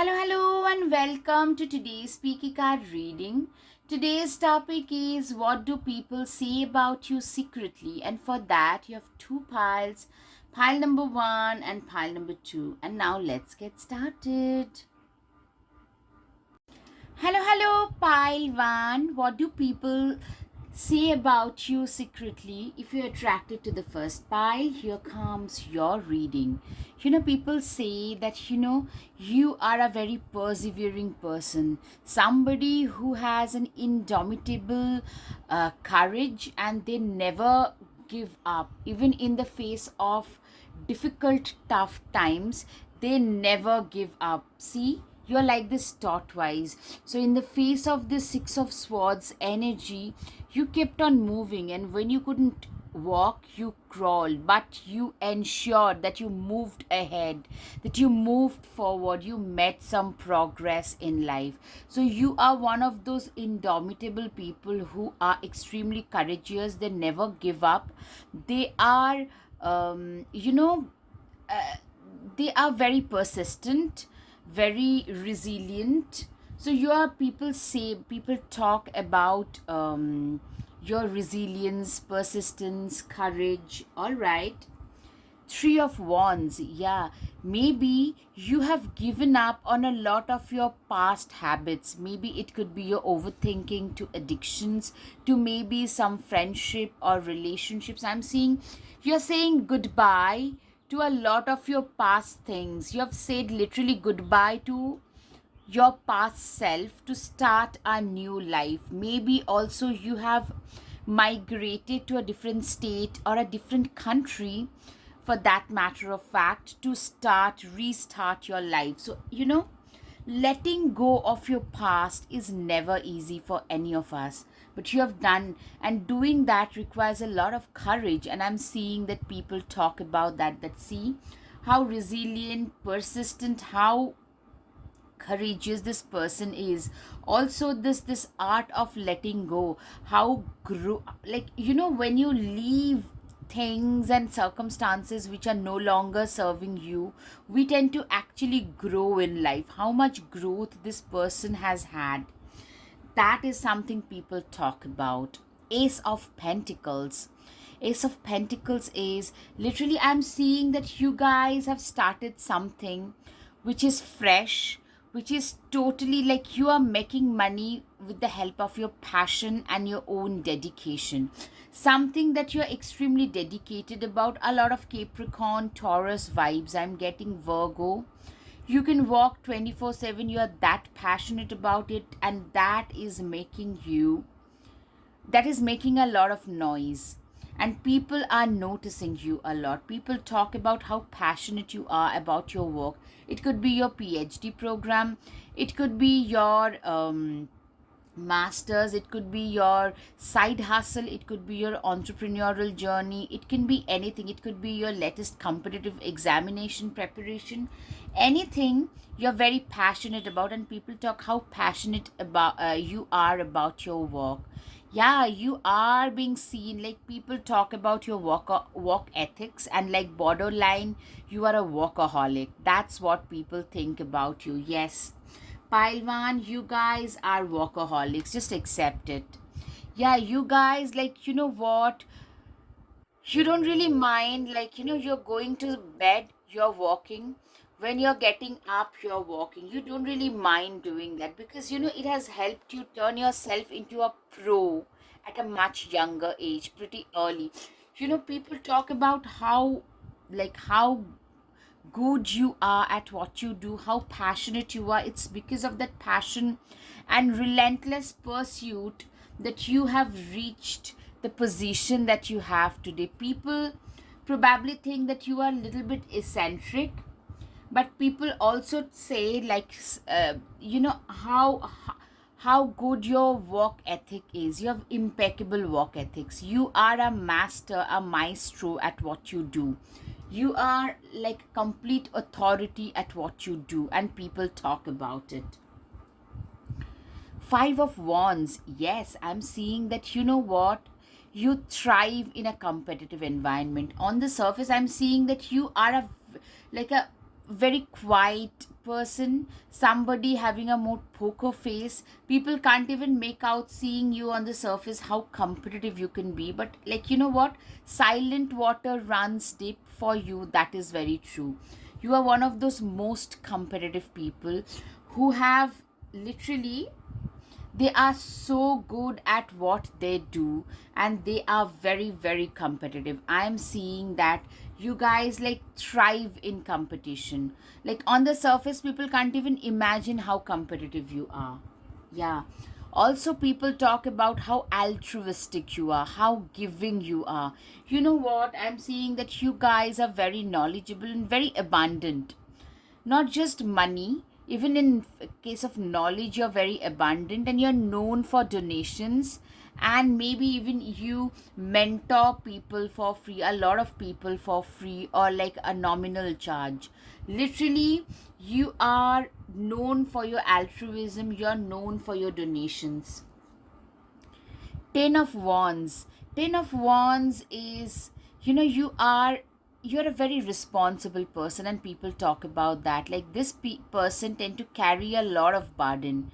Hello, and welcome to today's Speaky Card reading. Today's topic is what do people say about you secretly? And for that, you have two piles, pile number one and pile number two. And now let's get started. Hello, pile one. What do people say about you secretly? If you're attracted to the first pile, here comes your reading. People say that you are a very persevering person, somebody who has an indomitable courage, and they never give up even in the face of difficult tough times. They never give up. See, you're like this tortoise. So in the face of this six of swords energy, you kept on moving, and when you couldn't walk, you crawled, but you ensured that you moved ahead, that you moved forward, you met some progress in life. So you are one of those indomitable people who are extremely courageous. They never give up. They are um, you know they are very persistent, very resilient. So your people talk about your resilience, persistence, courage. All right. Three of Wands, yeah. Maybe you have given up on a lot of your past habits. Maybe it could be your overthinking to addictions, to maybe some friendship or relationships. I'm seeing you're saying goodbye to a lot of your past things. You have said literally goodbye to your past self to start a new life. Maybe also you have migrated to a different state or a different country, for that matter of fact, to restart your life. So, letting go of your past is never easy for any of us, but you have done, and doing that requires a lot of courage. And I'm seeing that people talk about that see how resilient, persistent, how courageous this person is. Also this art of letting go, how grow, like when you leave things and circumstances which are no longer serving you, we tend to actually grow in life. How much growth this person has had, that is something people talk about. Ace of Pentacles. Ace of Pentacles is literally, I'm seeing that you guys have started something which is fresh, which is totally like you are making money with the help of your passion and your own dedication. Something that you're extremely dedicated about. A lot of Capricorn, Taurus vibes. I'm getting Virgo. You can walk 24/7. You are that passionate about it, and that is making a lot of noise, and people are noticing you a lot. People talk about how passionate you are about your work. It could be your PhD program, it could be your masters, it could be your side hustle, it could be your entrepreneurial journey, it can be anything. It could be your latest competitive examination preparation. Anything you're very passionate about, and people talk how passionate about you are about your work. Yeah, you are being seen, like people talk about your work ethics, and like borderline you are a workaholic. That's what people think about you. Yes, Pile 1, you guys are workaholics. Just accept it. Yeah, you guys, like, you know what? You don't really mind, like, you're going to bed, you're walking. When you're getting up, you're walking. You don't really mind doing that because, it has helped you turn yourself into a pro at a much younger age, pretty early. People talk about how good you are at what you do, how passionate you are. It's because of that passion and relentless pursuit that you have reached the position that you have today. People probably think that you are a little bit eccentric, but people also say like how good your work ethic is. You have impeccable work ethics. You are a master, a maestro at what you do. You are like complete authority at what you do, and people talk about it. Five of Wands. Yes, I'm seeing that, what? You thrive in a competitive environment. On the surface, I'm seeing that you are like a very quiet person, somebody having a more poker face. People can't even make out, seeing you on the surface, how competitive you can be. But like, you know what, silent water runs deep for you. That is very true. You are one of those most competitive people who have literally, they are so good at what they do, and they are very very competitive. I am seeing that you guys like thrive in competition. Like on the surface, people can't even imagine how competitive you are. Yeah. Also, people talk about how altruistic you are, how giving you are. You know what, I'm seeing that you guys are very knowledgeable and very abundant. Not just money, even in case of knowledge, you're very abundant, and you're known for donations. And maybe even you mentor people for free, a lot of people for free, or like a nominal charge. Literally, you are known for your altruism, you're known for your donations. Ten of Wands. Ten of Wands is, you're a very responsible person, and people talk about that. Like this person tend to carry a lot of burden.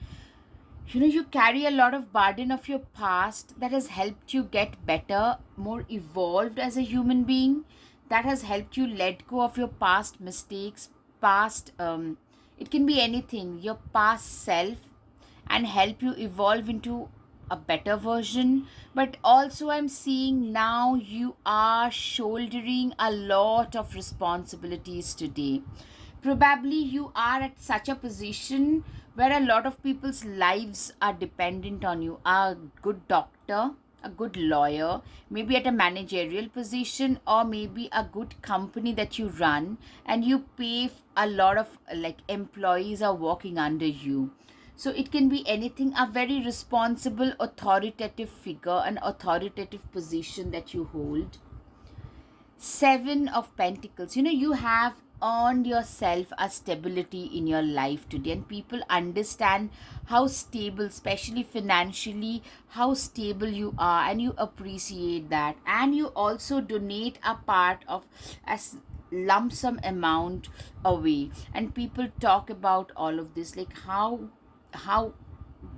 You carry a lot of burden of your past that has helped you get better, more evolved as a human being, that has helped you let go of your past mistakes, past, it can be anything, your past self, and help you evolve into a better version. But also, I'm seeing now you are shouldering a lot of responsibilities today. Probably you are at such a position where a lot of people's lives are dependent on you. A good doctor, a good lawyer, maybe at a managerial position, or maybe a good company that you run, and you pay a lot of like employees are working under you. So it can be anything, a very responsible authoritative figure, an authoritative position that you hold. Seven of Pentacles. You have earned yourself a stability in your life today, and people understand how stable, especially financially, how stable you are, and you appreciate that. And you also donate a part of as lump sum amount away, and people talk about all of this, like how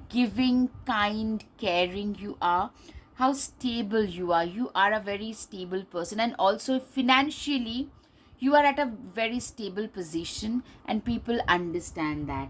giving, kind, caring you are, how stable you are. You are a very stable person, and also financially, you are at a very stable position, and people understand that.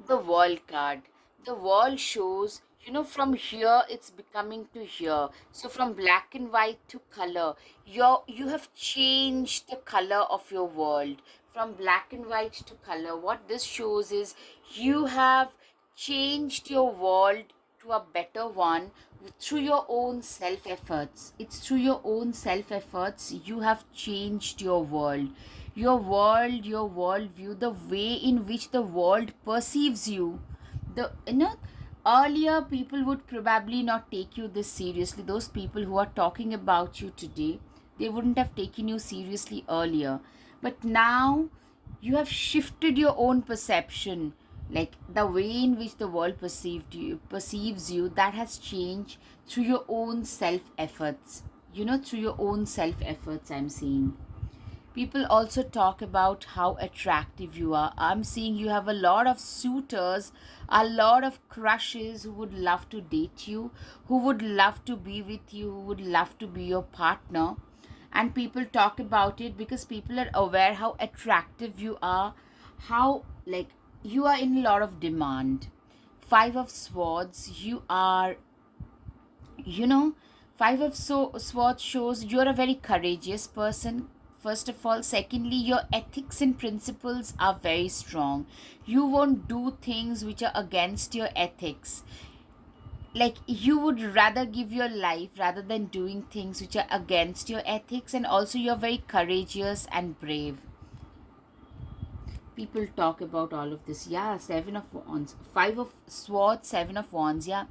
The world card. The world shows, from here it's becoming to here. So from black and white to color, you have changed the color of your world. From black and white to color, what this shows is you have changed your world to a better one through your own self efforts. It's through your own self efforts you have changed your world. Your worldview, the way in which the world perceives you. The earlier people would probably not take you this seriously. Those people who are talking about you today, they wouldn't have taken you seriously earlier. But now you have shifted your own perception, like the way in which the world perceives you, that has changed through your own self efforts. Through your own self efforts, I'm seeing. People also talk about how attractive you are. I'm seeing you have a lot of suitors, a lot of crushes who would love to date you, who would love to be with you, who would love to be your partner. And people talk about it because people are aware how attractive you are, how like you are in a lot of demand. Five of Swords, you are, you know five of swords shows you're a very courageous person, first of all. Secondly, your ethics and principles are very strong. You won't do things which are against your ethics. Like you would rather give your life rather than doing things which are against your ethics. And also, you're very courageous and brave. People talk about all of this. Yeah, Seven of Wands, Five of Swords, Seven of Wands. Yeah,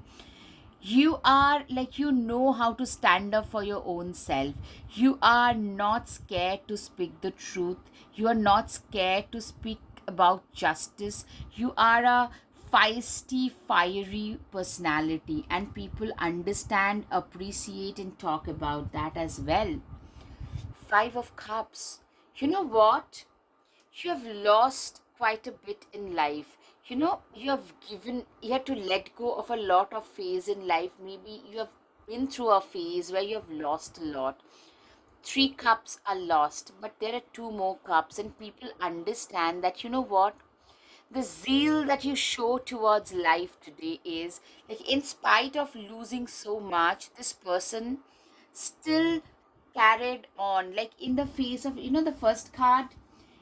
you are like, how to stand up for your own self. You are not scared to speak the truth. You are not scared to speak about justice. You are a feisty, fiery personality, and people understand, appreciate, and talk about that as well. Five of Cups. You know what? You have lost quite a bit in life. You have to let go of a lot of phase in life. Maybe you have been through a phase where you have lost a lot. Three cups are lost, but there are two more cups, and people understand that, the zeal that you show towards life today is like, in spite of losing so much, this person still carried on. Like, in the face of, the first card,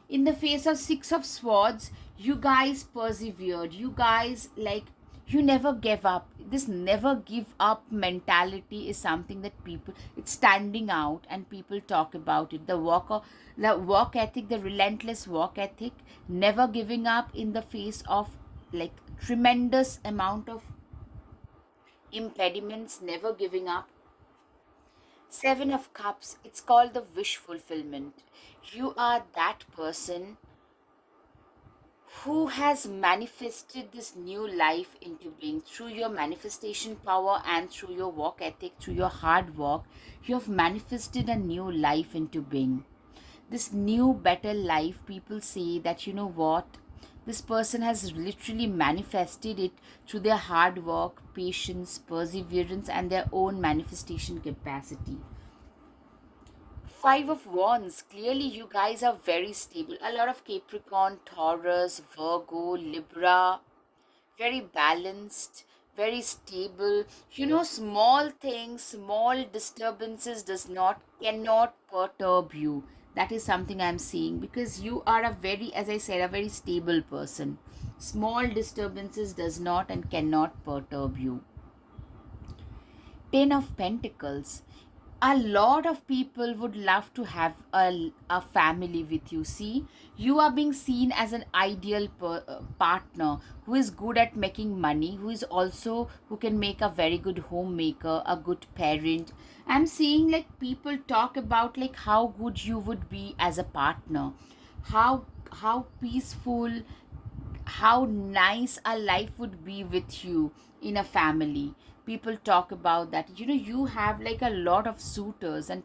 in the face of six of swords, you guys persevered. You guys, like, you never gave up. This never give up mentality is something that people, it's standing out, and people talk about it. The work ethic, the relentless work ethic, never giving up in the face of, like, tremendous amount of impediments, never giving up. Seven of Cups, it's called the wish fulfillment. You are that person who has manifested this new life into being through your manifestation power and through your work ethic, through your hard work. You have manifested a new life into being. This new, better life, people say that, this person has literally manifested it through their hard work, patience, perseverance, and their own manifestation capacity. Five of Wands. Clearly, you guys are very stable. A lot of Capricorn, Taurus, Virgo, Libra. Very balanced, very stable. Small things, small disturbances cannot perturb you. That is something I'm seeing, because you are a very, as I said, a very stable person. Small disturbances does not and cannot perturb you. Ten of Pentacles. A lot of people would love to have a family with you. See, you are being seen as an ideal partner who is good at making money, who can make a very good homemaker, a good parent. I'm seeing, like, people talk about, like, how good you would be as a partner, how peaceful, how nice a life would be with you in a family. People talk about that. You have, like, a lot of suitors, and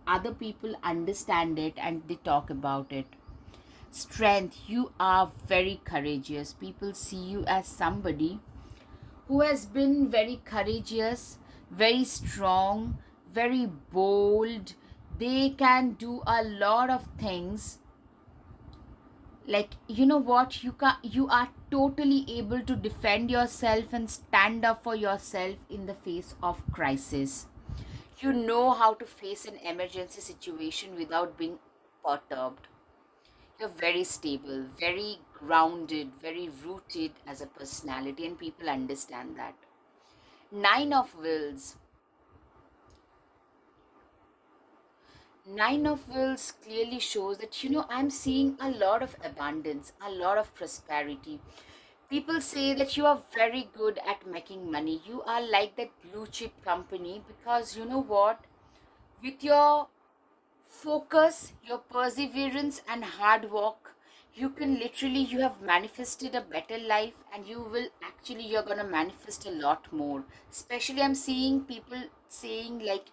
other people understand it and they talk about it. Strength. You are very courageous. People see you as somebody who has been very courageous, very strong, very bold. They can do a lot of things. Like, you are totally able to defend yourself and stand up for yourself in the face of crisis. You know how to face an emergency situation without being perturbed. You're very stable, very grounded, very rooted as a personality, and people understand that. Nine of Wills. Nine of Wills clearly shows that, I'm seeing a lot of abundance, a lot of prosperity. People say that you are very good at making money. You are like that blue chip company, because, with your focus, your perseverance, and hard work, you have manifested a better life, and you're gonna manifest a lot more. Especially, I'm seeing people saying, like,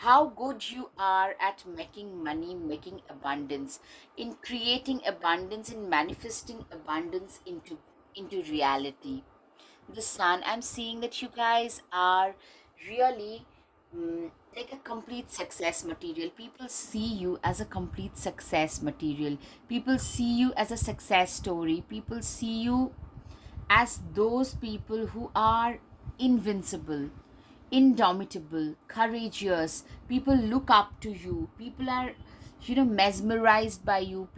how good you are at making money, making abundance, in creating abundance, in manifesting abundance into reality. The Sun, I'm seeing that you guys are really, like, a complete success material. People see you as a complete success material. People see you as a success story. People see you as those people who are invincible, indomitable, courageous. People look up to you. People are, mesmerized by you.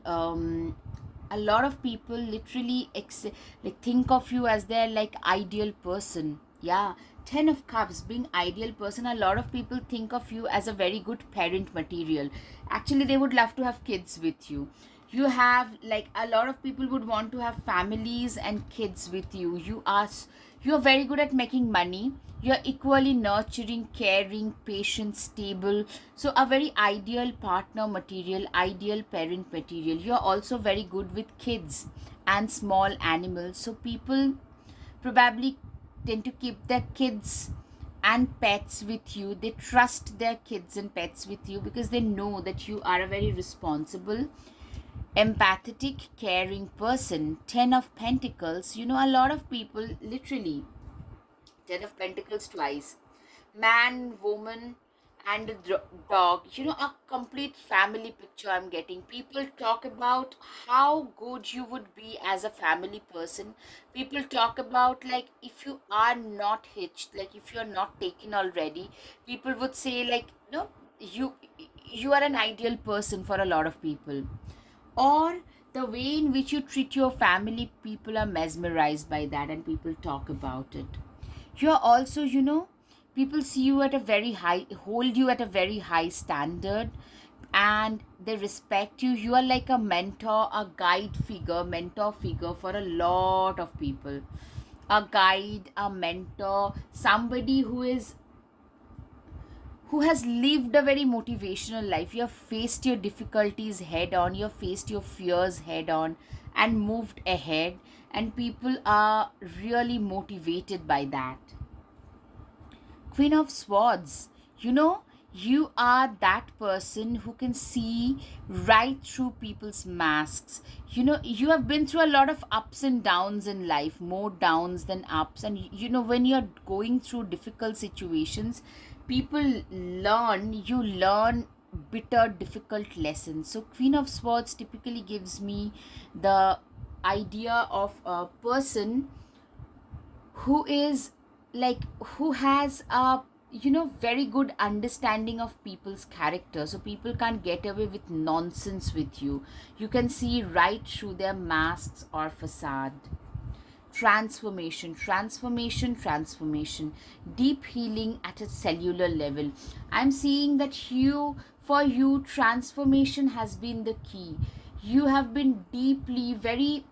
A lot of people literally like, think of you as their, like, ideal person. Yeah. Ten of Cups, being ideal person, a lot of people think of you as a very good parent material. Actually, they would love to have kids with you. You have, like, a lot of people would want to have families and kids with you. You're very good at making money. You're equally nurturing, caring, patient, stable. So, a very ideal partner material, ideal parent material. You're also very good with kids and small animals. So, people probably tend to keep their kids and pets with you. They trust their kids and pets with you because they know that you are a very responsible, Empathetic, caring person. 10 of Pentacles. A lot of people, literally, 10 of Pentacles twice. Man, woman, and a dog. A complete family picture I'm getting. People talk about how good you would be as a family person. People talk about, like, if you are not hitched, like if you're not taken already, people would say, like, you you are an ideal person for a lot of people. Or the way in which you treat your family, people are mesmerized by that and people talk about it. You're also, people see you at a very high, hold you at a very high standard, and they respect you. You are like a mentor, a guide figure, mentor figure for a lot of people. A guide, a mentor, somebody who has lived a very motivational life. You have faced your difficulties head on, you have faced your fears head on and moved ahead, and people are really motivated by that. Queen of Swords, you know, you are that person who can see right through people's masks. You have been through a lot of ups and downs in life, more downs than ups. And when you're going through difficult situations, you learn bitter, difficult lessons. So, Queen of Swords typically gives me the idea of a person who is like, who has a very good understanding of people's character, so people can't get away with nonsense with you. You can see right through their masks or facade. Transformation, transformation, transformation. Deep healing at a cellular level. I'm seeing that for you, transformation has been the key. You have been deeply very,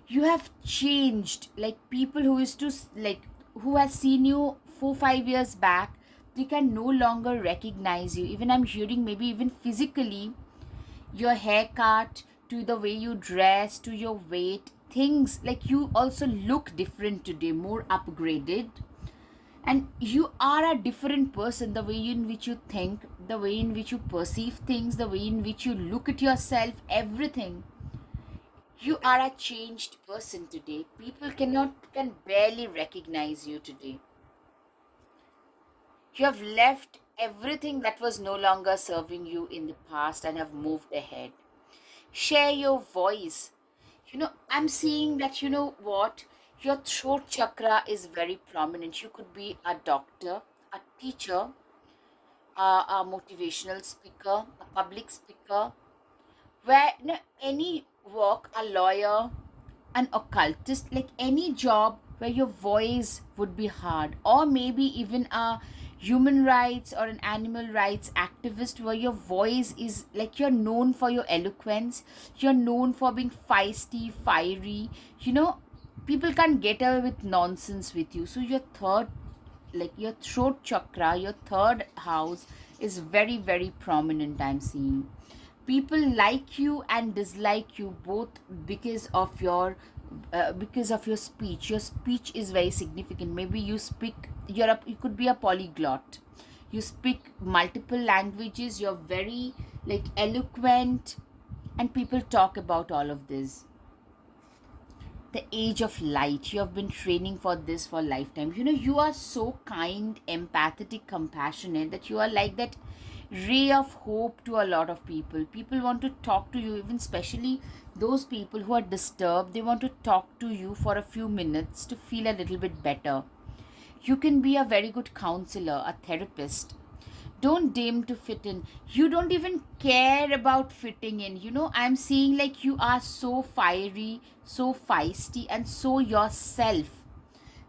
you have changed. Like, people who used to like, who has seen you 4 5 years back, they can no longer recognize you. Even I'm hearing, maybe even physically, your haircut, to the way you dress, to your weight, things like, you also look different today, more upgraded. And you are a different person. The way in which you think, the way in which you perceive things, the way in which you look at yourself, everything, you are a changed person today. People can barely recognize you today. You have left everything that was no longer serving you in the past and have moved ahead. Share your voice. I'm seeing that, what, your throat chakra is very prominent. You could be a doctor, a teacher, a motivational speaker, a public speaker, where, any work, a lawyer, an occultist, like any job where your voice would be hard, or maybe even a human rights or an animal rights activist, where your voice is like, you're known for your eloquence, you're known for being feisty, fiery. People can't get away with nonsense with you. So your third, like your throat chakra, your third house is very, very prominent, I'm seeing. People like you and dislike you both because of your speech. Your speech is very significant. Maybe you could be a polyglot. You speak multiple languages, you're very, like, eloquent, and people talk about all of this. The age of light, you have been training for this for a lifetime. You are so kind, empathetic, compassionate, that you are like that ray of hope to a lot of people. People want to talk to you, even especially those people who are disturbed. They want to talk to you for a few minutes to feel a little bit better. You can be a very good counselor, a therapist. Don't aim to fit in. You don't even care about fitting in. I'm seeing like, you are so fiery, so feisty, and so yourself,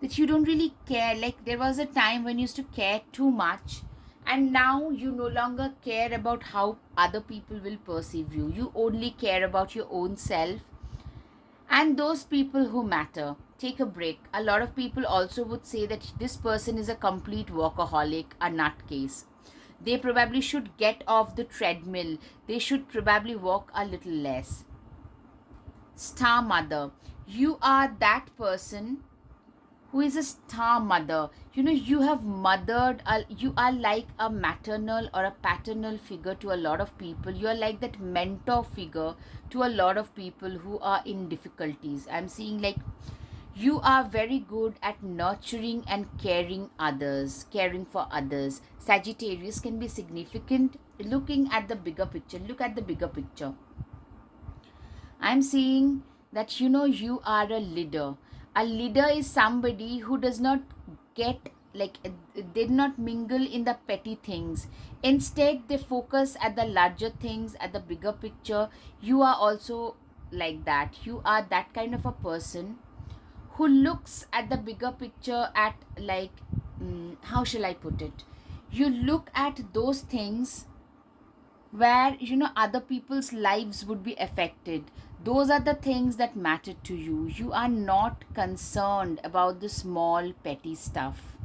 that you don't really care. Like, there was a time when you used to care too much, and now you no longer care about how other people will perceive you. You only care about your own self and those people who matter. Take a break. A lot of people also would say that this person is a complete workaholic, a nutcase. They probably should get off the treadmill. They should probably walk a little less. Star Mother, you are that person who is a star mother. You have mothered, you are like a maternal or a paternal figure to a lot of people. You are like that mentor figure to a lot of people who are in difficulties. I'm seeing like you are very good at nurturing and caring for others. Sagittarius can be significant. Looking at the bigger picture, look at the bigger picture. I'm seeing that you are a leader. A leader is somebody who does not get like they do not mingle in the petty things. Instead, they focus at the larger things, at the bigger picture. You are also like that. You are that kind of a person who looks at the bigger picture, at like how shall I put it? You look at those things where other people's lives would be affected. Those are the things that matter to you. You are not concerned about the small petty stuff.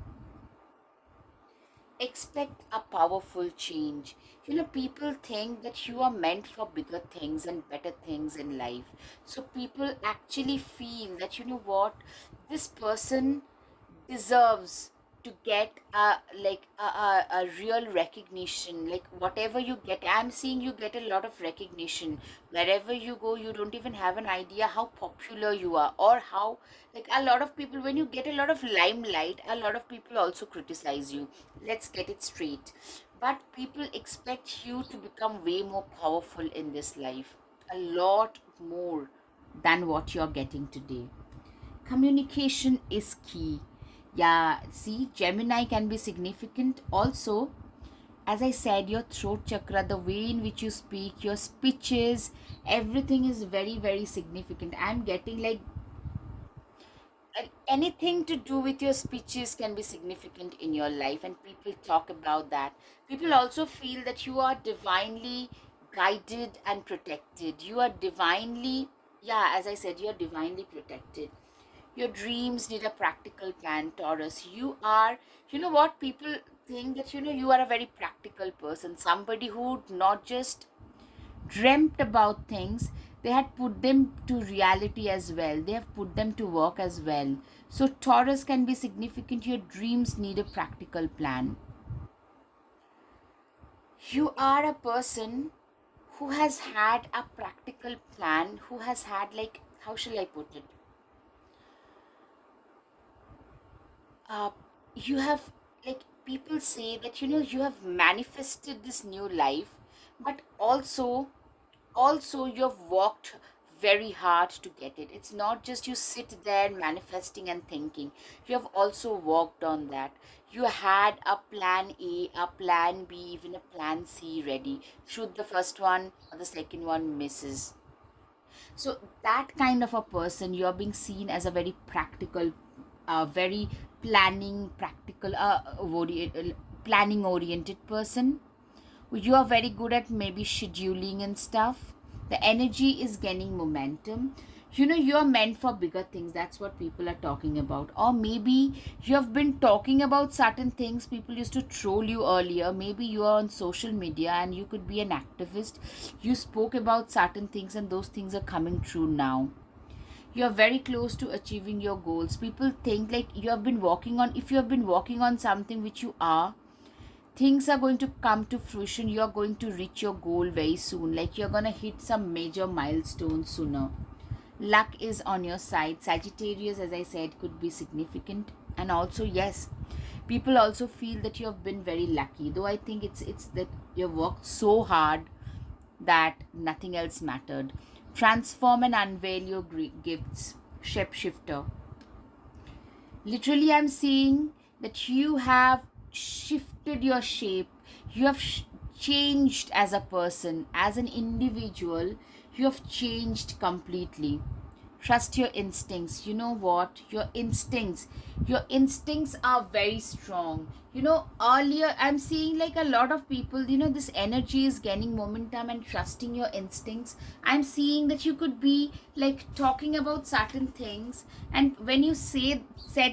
Expect a powerful change. People think that you are meant for bigger things and better things in life. So people actually feel that, what, this person deserves to get a real recognition. Like whatever you get, I'm seeing you get a lot of recognition. Wherever you go, you don't even have an idea how popular you are, or how, like, a lot of people, when you get a lot of limelight, a lot of people also criticize you. Let's get it straight. But people expect you to become way more powerful in this life, a lot more than what you're getting today. Communication is key. Yeah, see, Gemini can be significant also. As I said, your throat chakra, the way in which you speak, your speeches, everything is very, very significant. I'm getting like anything to do with your speeches can be significant in your life, and people talk about that. People also feel that you are divinely guided and protected. You are divinely, yeah, as I said, you are divinely protected. Your dreams need a practical plan, Taurus. You are, what, people think that you are a very practical person, somebody who not just dreamt about things, they had put them to reality as well. They have put them to work as well. So Taurus can be significant. Your dreams need a practical plan. You are a person who has had a practical plan, who has had, like, how shall I put it? uh, you have, like, people say that you have manifested this new life, but also you have worked very hard to get it. It's not just you sit there manifesting and thinking. You have also worked on that. You had a plan A, a plan B, even a plan C ready, should the first one or the second one misses. So that kind of a person, you're being seen as a very practical, very practical, planning oriented person. You are very good at maybe scheduling and stuff. The energy is gaining momentum. You are meant for bigger things. That's what people are talking about. Or maybe you have been talking about certain things. People used to troll you earlier. Maybe you are on social media and you could be an activist. You spoke about certain things and those things are coming true now. You are very close to achieving your goals. People think like you have been working on, if you have been working on something, which you are, things are going to come to fruition. You are going to reach your goal very soon. Like you're going to hit some major milestones sooner. Luck is on your side. Sagittarius, as I said, could be significant. And also, yes, people also feel that you have been very lucky, though I think it's that you've worked so hard that nothing else mattered. Transform and unveil your gifts. Shapeshifter. Literally, I'm seeing that you have shifted your shape. You have changed as a person, as an individual. You have changed completely. Trust your instincts. You know what? Your instincts are very strong. Earlier I'm seeing like a lot of people, this energy is gaining momentum, and trusting your instincts. I'm seeing that you could be like talking about certain things, and when you said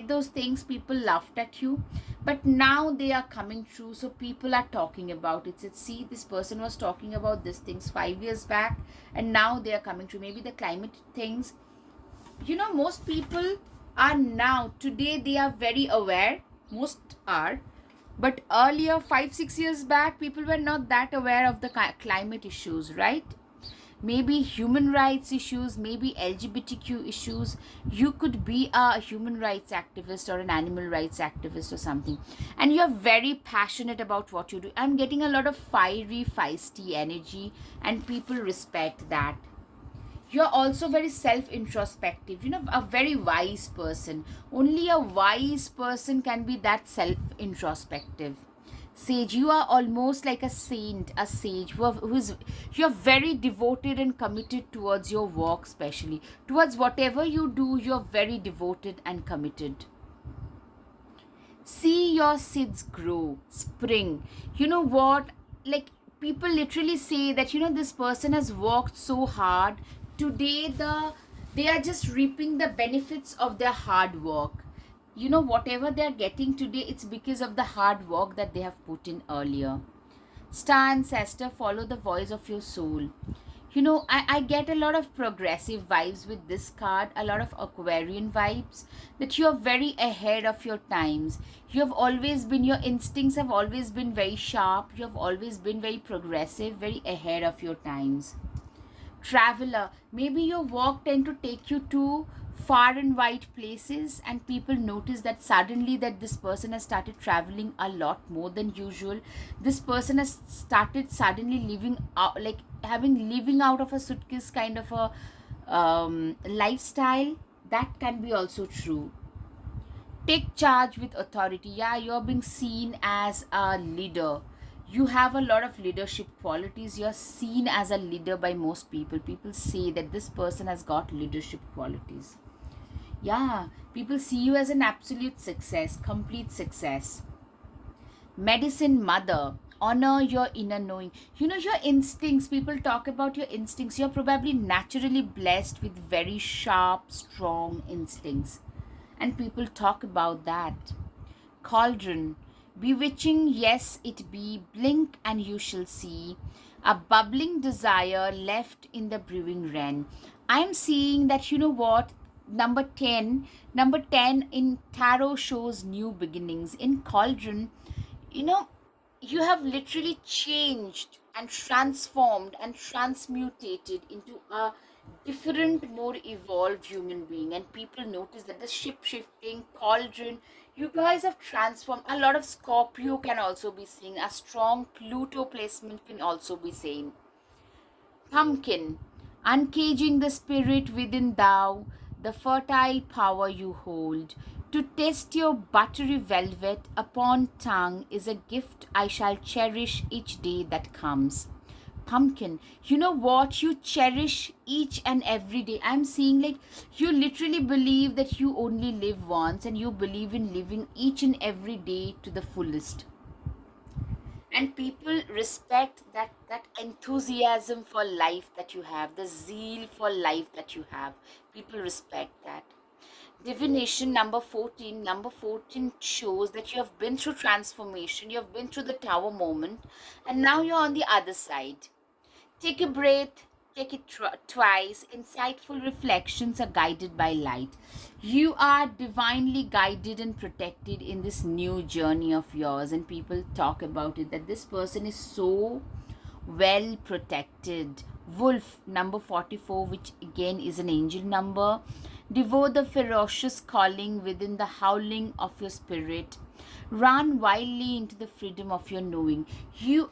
those things, people laughed at you, but now they are coming true. So people are talking about it. See, this person was talking about these things 5 years back, and now they are coming true. Maybe the climate things. Most people are now, today, they are very aware. Most are. But earlier, 5 6 years back, people were not that aware of the climate issues, right? Maybe human rights issues, maybe LGBTQ issues. You could be a human rights activist or an animal rights activist or something, and you're very passionate about what you do. I'm getting a lot of fiery, feisty energy, and people respect that. You're also very self introspective, a very wise person. Only a wise person can be that self introspective. Sage, you are almost like a saint, a sage you're very devoted and committed towards your work, especially towards whatever you do. You're very devoted and committed. See your seeds grow, spring. You know what? Like, people literally say that, this person has worked so hard. Today, they are just reaping the benefits of their hard work. Whatever they're getting today, it's because of the hard work that they have put in earlier. Star ancestor, follow the voice of your soul. I get a lot of progressive vibes with this card, a lot of Aquarian vibes, that you're very ahead of your times. Your instincts have always been very sharp. You have always been very progressive, very ahead of your times. Traveler, maybe your work tend to take you to far and wide places, and people notice that suddenly that this person has started traveling a lot more than usual. This person has started suddenly living out, like having living out of a suitcase kind of a lifestyle. That can be also true. Take charge with authority. Yeah, you're being seen as a leader. You have a lot of leadership qualities. You're seen as a leader by most people. People say that this person has got leadership qualities. Yeah, people see you as an absolute success, complete success. Medicine mother, honor your inner knowing. Your instincts, people talk about your instincts. You're probably naturally blessed with very sharp, strong instincts, and people talk about that. Cauldron, bewitching, yes it be, blink and you shall see, a bubbling desire left in the brewing wren. I'm seeing that, what, number 10 in tarot shows new beginnings. In Cauldron, you know you have literally changed and transformed and transmutated into a different, more evolved human being, and people notice that the ship shifting Cauldron, you guys have transformed. A lot of Scorpio can also be seen, a strong Pluto placement can also be seen. Pumpkin, uncaging the spirit within thou, the fertile power you hold. To test your buttery velvet upon tongue is a gift I shall cherish each day that comes. Pumpkin, you know what? You cherish each and every day. I'm seeing like you literally believe that you only live once, and you believe in living each and every day to the fullest, and people respect that enthusiasm for life that you have, the zeal for life that you have. People respect that. Divination number 14, shows that you have been through transformation, you have been through the tower moment, and now you're on the other side. Take a breath, take it twice. Insightful reflections are guided by light. You are divinely guided and protected in this new journey of yours, and people talk about it that this person is so well protected. Wolf number 44, which again is an angel number. Devote the ferocious calling within the howling of your spirit. Run wildly into the freedom of your knowing. You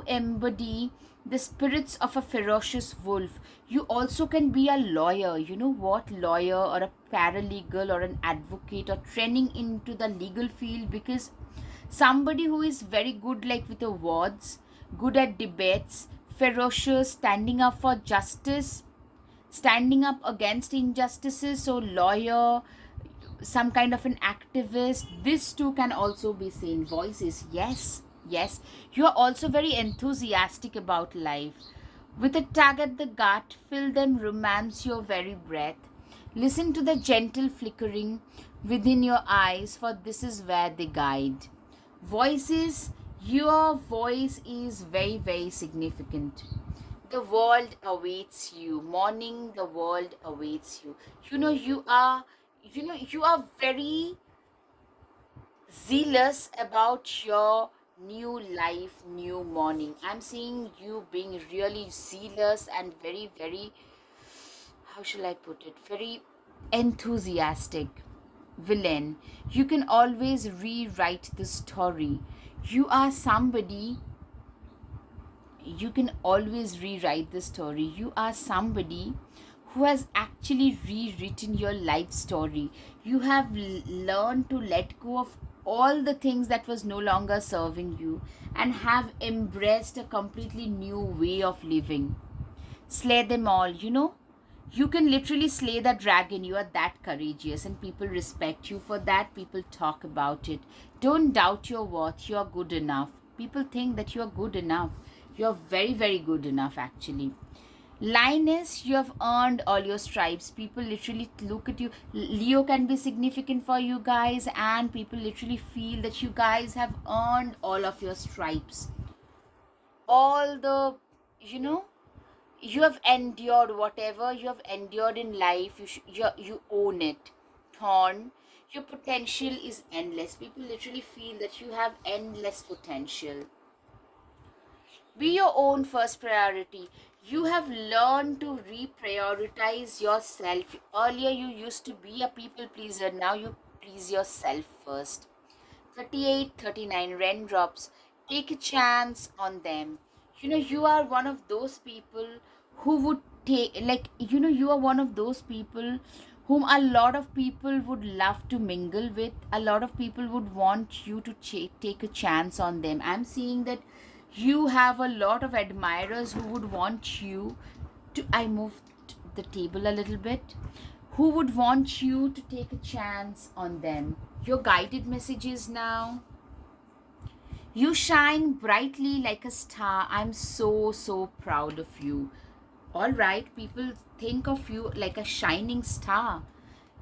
embody the spirits of a ferocious wolf. You also can be a lawyer. You know what? Lawyer or a paralegal or an advocate, or training into the legal field, because somebody who is very good like with the words, good at debates, ferocious, standing up for justice, standing up against injustices. So lawyer, some kind of an activist, this too can also be seen. Voices, yes, you are also very enthusiastic about life. With a tug at the gut, fill them, romance your very breath. Listen to the gentle flickering within your eyes, for this is where they guide. Voices, your voice is very, very significant. The world awaits you. Morning, the world awaits you. You are very zealous about your new life, new morning. I'm seeing you being really zealous and very, very, how shall I put it, very enthusiastic villain. You can always rewrite the story. You are somebody, you can always rewrite the story. You are somebody who has actually rewritten your life story. You have learned to let go of all the things that was no longer serving you and have embraced a completely new way of living. Slay them all, you can literally slay the dragon. You are that courageous, and people respect you for that. People talk about it. Don't doubt your worth. You are good enough. People think that you are good enough. You are very, very good enough, actually. Lioness, you have earned all your stripes. People literally look at you. Leo can be significant for you guys, and people literally feel that you guys have earned all of your stripes. All the, you know, you have endured whatever you have endured in life. You own it. Thorn, your potential is endless. People literally feel that you have endless potential. Be your own first priority. You have learned to reprioritize yourself. Earlier you used to be a people pleaser, now you please yourself first. 38, 39 raindrops. Take a chance on them. You are one of those people who would take, like, you are one of those people whom a lot of people would love to mingle with. A lot of people would want you to take a chance on them. I'm seeing that you have a lot of admirers who would want you to. I moved the table a little bit. Who would want you to take a chance on them. Your guided messages now. You shine brightly like a star. I'm so, so proud of you. All right, people think of you like a shining star.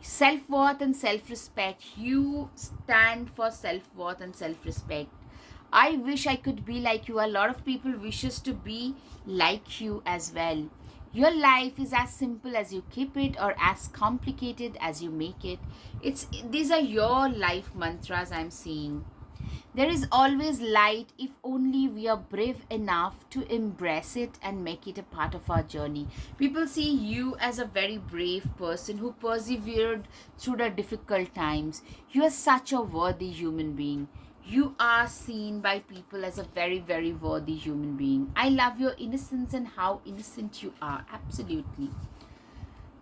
Self worth and self respect. You stand for self worth and self respect. I wish I could be like you. A lot of people wishes to be like you as well. Your life is as simple as you keep it or as complicated as you make it. These are your life mantras I'm seeing. There is always light if only we are brave enough to embrace it and make it a part of our journey. People see you as a very brave person who persevered through the difficult times. You are such a worthy human being. You are seen by people as a very, very worthy human being. I love your innocence and how innocent you are. Absolutely.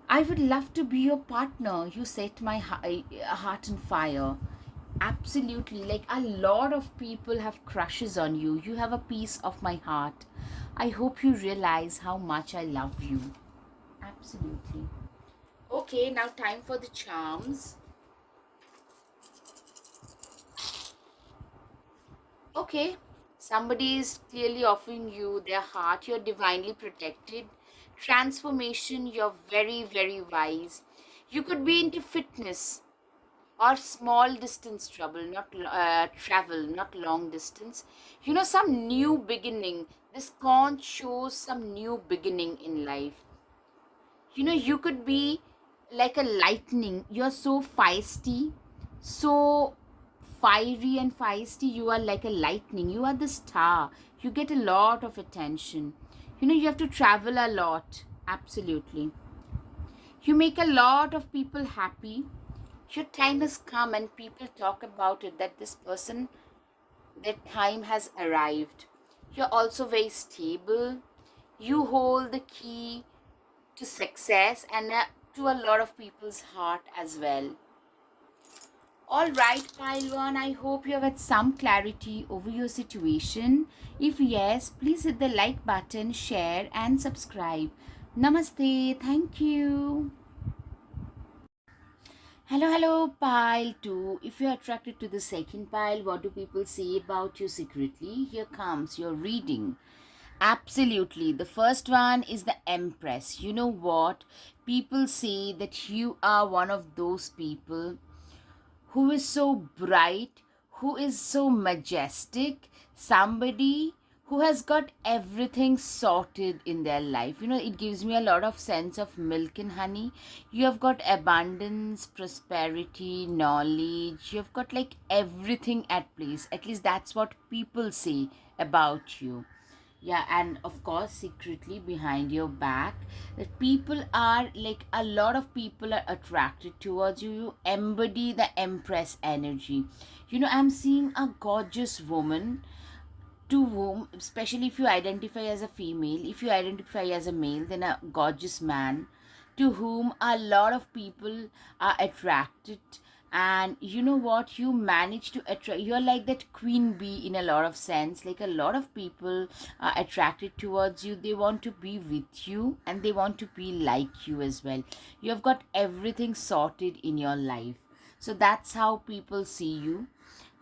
I would love to be your partner. You set my heart on fire. Absolutely. Like, a lot of people have crushes on you. You have a piece of my heart. I hope you realize how much I love you. Absolutely. Okay, now time for the charms. Okay, somebody is clearly offering you their heart. You're divinely protected. Transformation, you're very, very wise. You could be into fitness or small distance travel, not long distance. Some new beginning. This conch shows some new beginning in life. You could be like a lightning. You're so feisty, so fiery and feisty. You are like a lightning. You are the star. You get a lot of attention. You have to travel a lot. Absolutely. You make a lot of people happy. Your time has come and people talk about it, that this person, their time has arrived. You're also very stable. You hold the key to success and to a lot of people's heart as well. All right, pile one, I hope you have had some clarity over your situation. If yes, please hit the like button, share, and subscribe. Namaste. Thank you. Hello, hello, pile 2. If you're attracted to the second pile, what do people say about you secretly? Here comes your reading. Absolutely. The first one is the Empress. You know what? People say that you are one of those people who is so bright, who is so majestic, somebody who has got everything sorted in their life. It gives me a lot of sense of milk and honey. You have got abundance, prosperity, knowledge. You have got like everything at place. At least that's what people say about you. Yeah, and of course, secretly behind your back, that people are like, a lot of people are attracted towards you. You embody the empress energy. I'm seeing a gorgeous woman to whom, especially if you identify as a female, if you identify as a male, then a gorgeous man to whom a lot of people are attracted. And you know what, you manage to attract, you're like that queen bee in a lot of sense. Like, a lot of people are attracted towards you. They want to be with you and they want to be like you as well. You have got everything sorted in your life. So that's how people see you.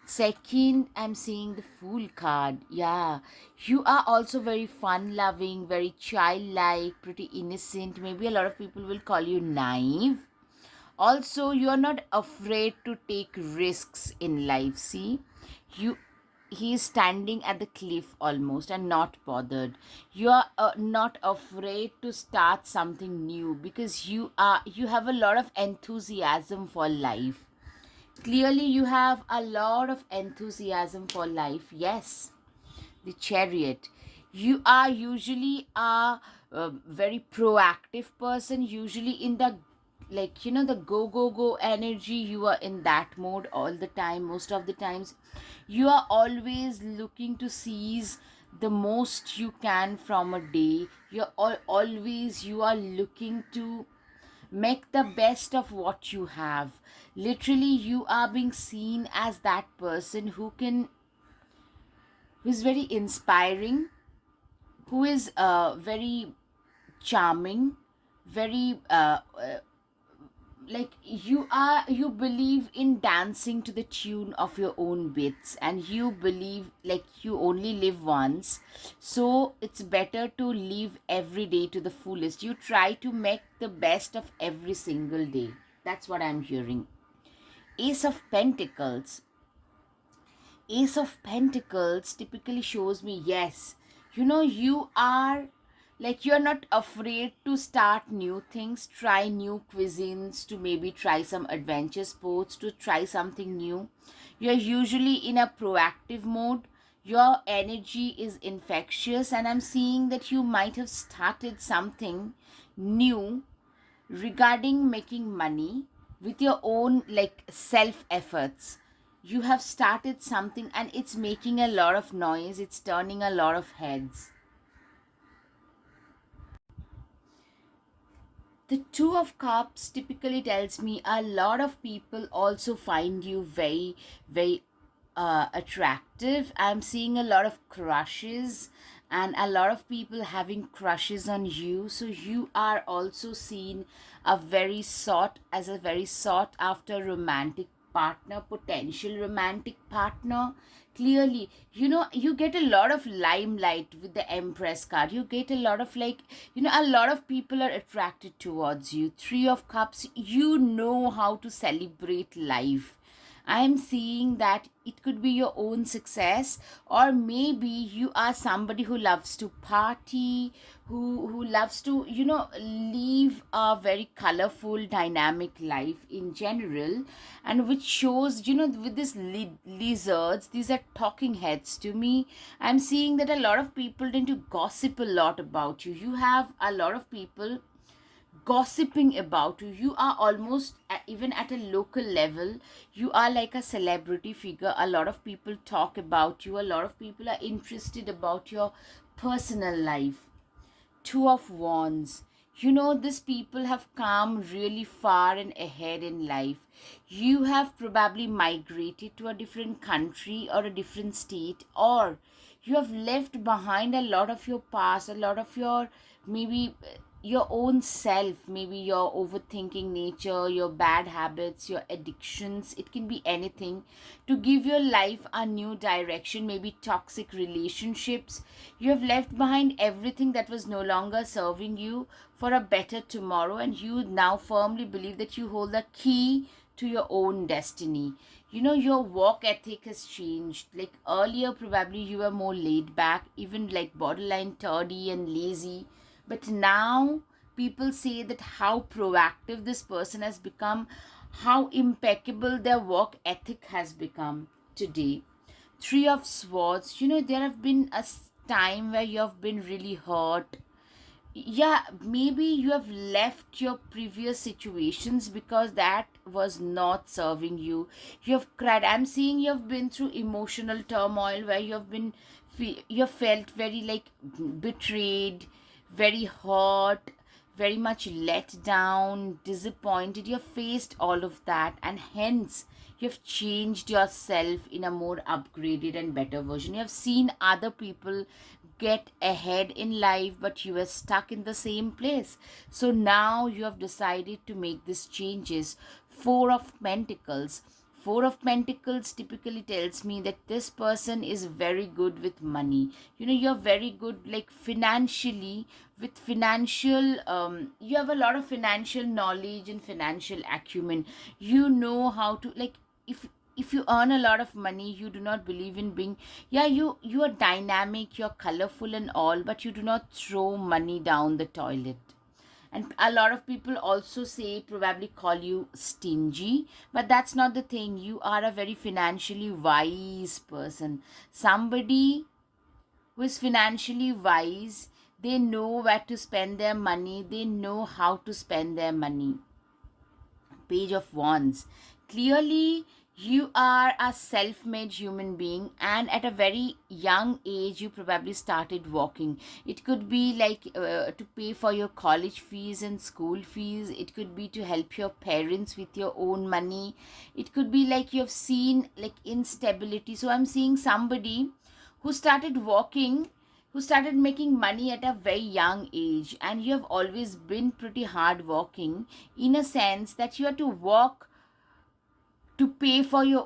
Second, I'm seeing the Fool card. Yeah, you are also very fun loving, very childlike, pretty innocent. Maybe a lot of people will call you naive. Also, you are not afraid to take risks in life. See, you he is standing at the cliff almost and not bothered. You are not afraid to start something new because you have a lot of enthusiasm for life. Clearly, you have a lot of enthusiasm for life. Yes, the chariot. You are usually a very proactive person, usually in the, like, the go, go, go energy. You are in that mode all the time. Most of the times, you are always looking to seize the most you can from a day. Always you are looking to make the best of what you have. Literally, you are being seen as that person who is very inspiring, who is very charming, very like, you believe in dancing to the tune of your own beats, and you believe like you only live once, so it's better to live every day to the fullest. You try to make the best of every single day. That's what I'm hearing. Ace of Pentacles. Ace of Pentacles typically shows me, yes, you are like, you're not afraid to start new things, try new cuisines, to maybe try some adventure sports, to try something new. You're usually in a proactive mode. Your energy is infectious, and I'm seeing that you might have started something new regarding making money with your own like self efforts. You have started something and it's making a lot of noise, it's turning a lot of heads. The Two of Cups typically tells me a lot of people also find you very, very attractive. I'm seeing a lot of crushes and a lot of people having crushes on you. So you are also seen as a very sought after romantic partner, potential romantic partner. Clearly, you get a lot of limelight with the Empress card. You get a lot of, like, a lot of people are attracted towards you. Three of Cups, you know how to celebrate life. I am seeing that it could be your own success, or maybe you are somebody who loves to party, who loves to, live a very colorful, dynamic life in general, and which shows, with these lizards, these are talking heads to me. I'm seeing that a lot of people tend to gossip a lot about you. You have a lot of people gossiping about you. You are almost even at a local level, you are like a celebrity figure. A lot of people talk about you, a lot of people are interested about your personal life. Two of Wands. These people have come really far and ahead in life. You have probably migrated to a different country or a different state, or you have left behind a lot of your past, a lot of your, maybe your own self, maybe your overthinking nature, your bad habits, your addictions. It can be anything, to give your life a new direction, maybe toxic relationships. You have left behind everything that was no longer serving you for a better tomorrow, and you now firmly believe that you hold the key to your own destiny. Your work ethic has changed. Like earlier, probably you were more laid back, even like borderline tardy and lazy. But now, people say that how proactive this person has become, how impeccable their work ethic has become today. Three of Swords, there have been time where you have been really hurt. Yeah, maybe you have left your previous situations because that was not serving you. You have cried. I'm seeing you have been through emotional turmoil where you have felt very like betrayed, very hurt, very much let down, disappointed. You have faced all of that, and hence you have changed yourself in a more upgraded and better version. You have seen other people get ahead in life, but you were stuck in the same place. So now you have decided to make these changes. Four of Pentacles. Four of Pentacles typically tells me that this person is very good with money. You're very good like financially, with financial you have a lot of financial knowledge and financial acumen. You know how to like, if you earn a lot of money, you do not believe in being, yeah, you are dynamic, you're colorful and all, but you do not throw money down the toilet. And a lot of people also say, probably call you stingy, but that's not the thing. You are a very financially wise person. Somebody who is financially wise, they know where to spend their money, they know how to spend their money. Page of Wands. Clearly, you are a self made human being, and at a very young age, you probably started walking. It could be like to pay for your college fees and school fees, it could be to help your parents with your own money, it could be like you've seen like instability. So, I'm seeing somebody who started walking, who started making money at a very young age, and you have always been pretty hard working, in a sense that you have to work to pay for your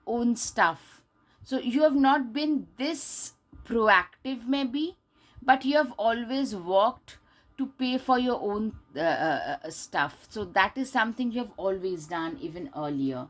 own stuff. So you have not been this proactive maybe, but you have always worked to pay for your own stuff. So that is something you have always done even earlier.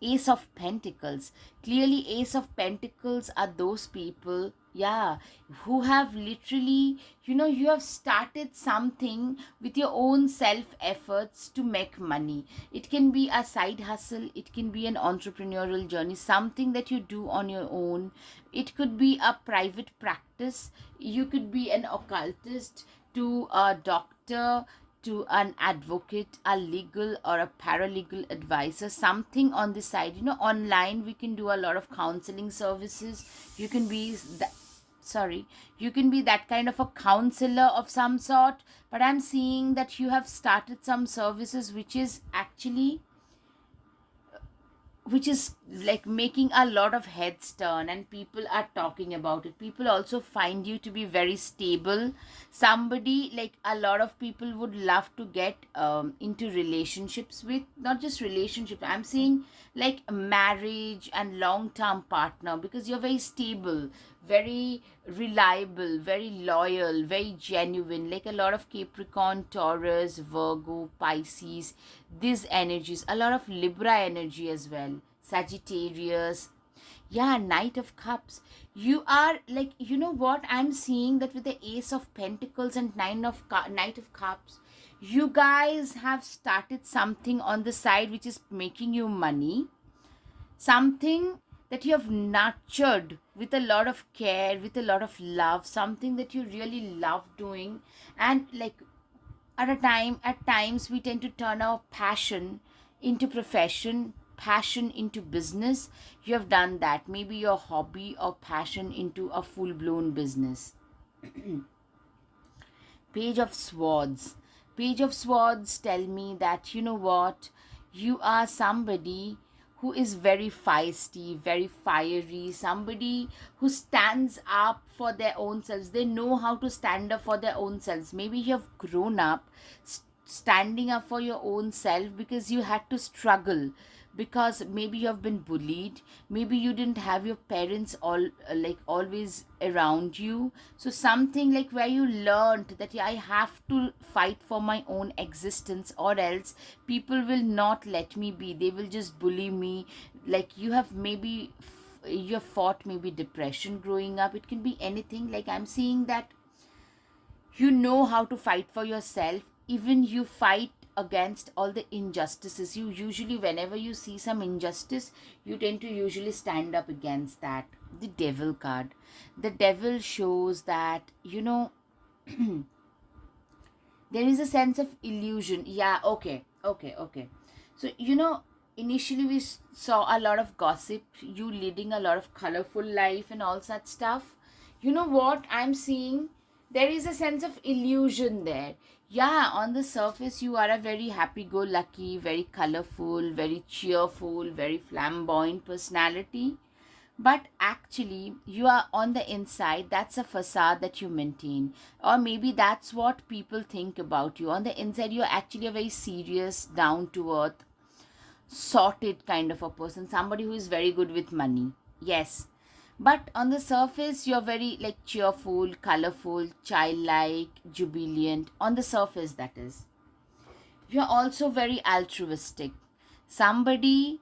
Ace of Pentacles. Clearly, Ace of Pentacles are those people, yeah, who have literally, you have started something with your own self efforts to make money. It can be a side hustle, it can be an entrepreneurial journey, something that you do on your own. It could be a private practice, you could be an occultist, to a doctor, to an advocate, a legal or a paralegal advisor, something on the side. Online we can do a lot of counseling services. You can be you can be that kind of a counselor of some sort. But I'm seeing that you have started some services which is like making a lot of heads turn, and people are talking about it. People also find you to be very stable, somebody like a lot of people would love to get into relationships with. Not just relationship, I'm seeing like marriage and long term partner, because you're very stable, very reliable, very loyal, very genuine, like a lot of Capricorn, Taurus, Virgo, Pisces, these energies, a lot of Libra energy as well, Sagittarius. Yeah, Knight of Cups. You are like, what I'm seeing, that with the Ace of Pentacles and Knight of Cups, you guys have started something on the side which is making you money, something that you have nurtured with a lot of care, with a lot of love, something that you really love doing. And like at times we tend to turn our passion into profession, passion into business. You have done that, maybe your hobby or passion into a full blown business. Page of Swords. Page of Swords tell me that, what, you are somebody who is very feisty, very fiery, somebody who stands up for their own selves. They know how to stand up for their own selves. Maybe you have grown up standing up for your own self because you had to struggle because maybe you have been bullied, maybe you didn't have your parents all like always around you, so something like where you learned that, yeah, I have to fight for my own existence, or else people will not let me be, they will just bully me. Like you have maybe you have fought maybe depression growing up, it can be anything. Like I'm seeing that you know how to fight for yourself, even you fight against all the injustices. You usually, whenever you see some injustice, you tend to usually stand up against that. The devil card, the devil shows that, there is a sense of illusion. Yeah, okay. So initially we saw a lot of gossip, you leading a lot of colorful life and all such stuff. You know what I'm seeing, there is a sense of illusion there. Yeah, on the surface you are a very happy go lucky, very colorful, very cheerful, very flamboyant personality, but actually you are on the inside, that's a facade that you maintain, or maybe that's what people think about you. On the inside you're actually a very serious, down to earth, sorted kind of a person, somebody who is very good with money. Yes, but on the surface you're very like cheerful, colorful, childlike, jubilant. On the surface, that is. You're also very altruistic, somebody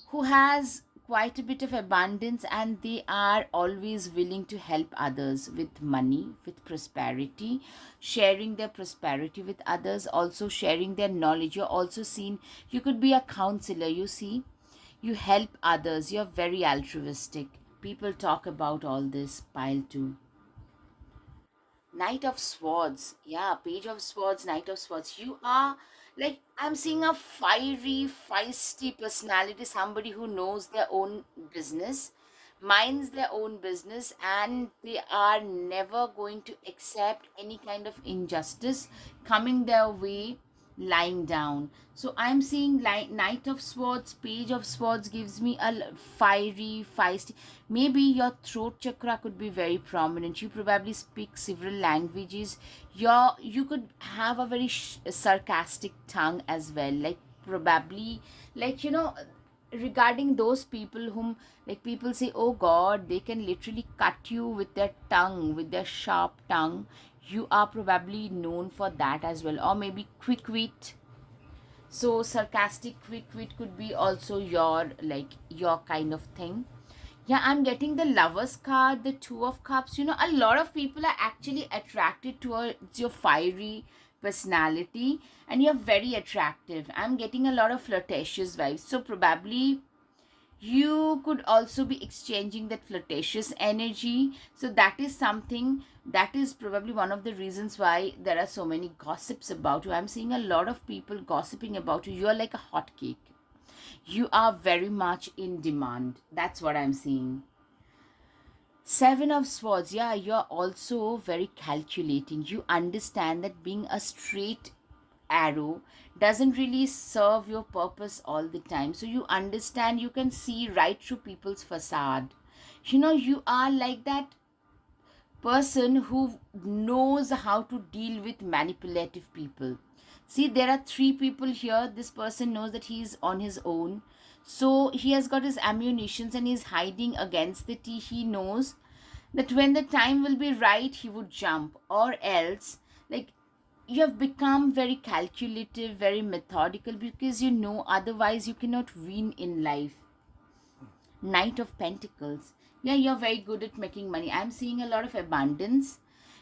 who has quite a bit of abundance, and they are always willing to help others with money, with prosperity, sharing their prosperity with others, also sharing their knowledge. You're also seen, you could be a counselor, you see, you help others, you're very altruistic. People talk about all this. Pile 2, Knight of Swords. Yeah, Page of Swords, Knight of Swords. You are like, I'm seeing a fiery, feisty personality, somebody who knows their own business, minds their own business, and they are never going to accept any kind of injustice coming their way lying down. So I'm seeing like Knight of Swords, Page of Swords gives me a fiery, feisty. Maybe your throat chakra could be very prominent. You probably speak several languages. You could have a very sarcastic tongue as well. Like probably, like regarding those people whom, like, people say, oh god, they can literally cut you with their tongue, with their sharp tongue. You are probably known for that as well. Or maybe quick wit. So sarcastic quick wit could be also your, like, your kind of thing. Yeah, I'm getting the Lovers card, the Two of Cups. A lot of people are actually attracted towards your fiery personality, and you're very attractive. I'm getting a lot of flirtatious vibes. So probably you could also be exchanging that flirtatious energy. So that is something, that is probably one of the reasons why there are so many gossips about you. I'm seeing a lot of people gossiping about you. You are like a hot cake, you are very much in demand. That's what I'm seeing. Seven of Swords. Yeah, you're also very calculating. You understand that being a straight arrow doesn't really serve your purpose all the time. So you understand, you can see right through people's facade. You are like that person who knows how to deal with manipulative people. See, there are three people here. This person knows that he is on his own. So he has got his ammunitions and he's hiding against the tea. He knows that when the time will be right, he would jump. Or else, like, you have become very calculative, very methodical, because you know otherwise you cannot win in life. Knight of Pentacles. Yeah, you're very good at making money. I'm seeing a lot of abundance.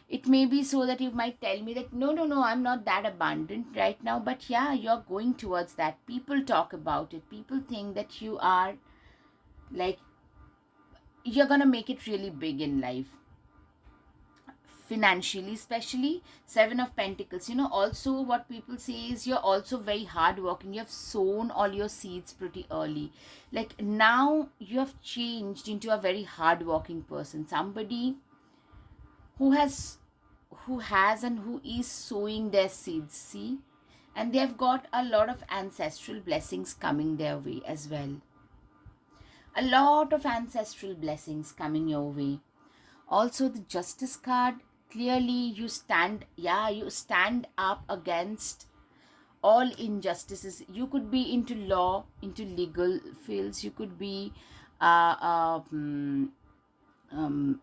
It may be so that you might tell me that, no, I'm not that abundant right now. But yeah, you're going towards that. People talk about it. People think that you are like, you're going to make it really big in life, financially especially. Seven of Pentacles, also what people say is you're also very hardworking. You have sown all your seeds pretty early. Like now you have changed into a very hardworking person, somebody who has and who is sowing their seeds, see, and they've got a lot of ancestral blessings coming their way as well. A lot of ancestral blessings coming your way. Also the Justice card, clearly you stand up against all injustices. You could be into law, into legal fields. You could be uh, uh, mm, um,